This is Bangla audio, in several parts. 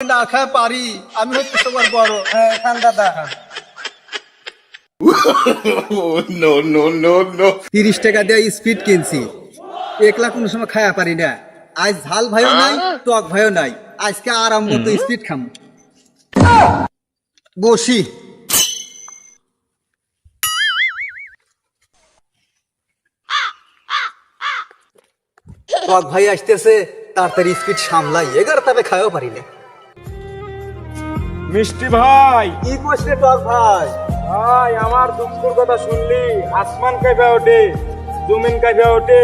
না খায় পারি, আমি হচ্ছে তোমার বড়। হ্যাঁ খান দাদা। 30 টাকা দিয়ে স্পিড কিনছি, একলা কোনো সময় খায়া পারি না। আজ ঝাল ভাইও নাই, টক ভাইও নাই, আজকে আরম্ভ তো স্পিড খাম। বসি টক ভাই আসতেছে, তাড়াতাড়ি স্পিড সামলাই, 11টাতে খাওয়া পারি না। মিষ্টি ভাই, কি করছে টক ভাই? ভাই আমার দুঃখের কথা শুনলি? আসমান কাঁপে ওঠে, জমিন কাঁপে ওঠে।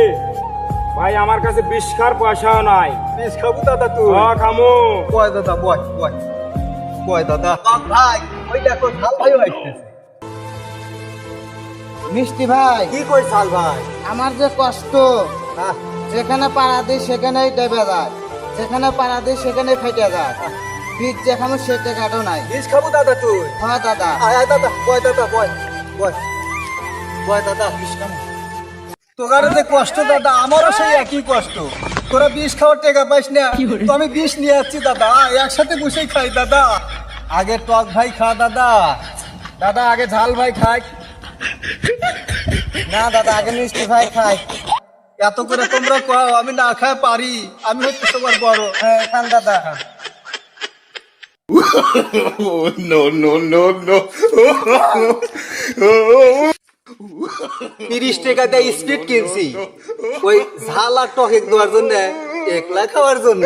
ভাই আমার কাছে বিস্কার পয়সাও নাই। বেশ খাবো দাদা তুই? খামু। বয় দাদা, বয় বয় বয় দাদা। টক ভাই ওই দেখো ঝাল ভাইও আসতেছে। মিষ্টি ভাই, কি কই ঝাল ভাই? আমার যে কষ্ট, আহ, যেখানে পাড়া দিই সেখানেই ডেবে যায়, যেখানে পাড়া দিই সেখানেই ফেটে যায়। বীজ যেখানে সে টাকাটাও নাই। বেশ খাবো দাদা তুই? হ্যাঁ দাদা। আয় আয় দাদা, বয় দাদা, বয় বয় বয় দাদা। তোর যে কষ্ট দাদা, আমারও সেই একই কষ্ট। তোরা বিষ খাওয়ার টাকা পাইস না, তো আমি বিষ নিয়ে যাচ্ছি দাদা, একসাথে বসেই খাই দাদা। আগে টক ভাই খা দাদা। দাদা আগে ঝাল ভাই খাই। না দাদা, আগে মিষ্টি ভাই খাই। এত করে তোমরা কও, আমি না খায় পারি, আমি হচ্ছে তোমার বড়। হ্যাঁ খান দাদা। 30 টাকা দিয়ে স্পিড কিনছি, ওই ঝাল আর টক এক দেওয়ার জন্য, একলা খাওয়ার জন্য।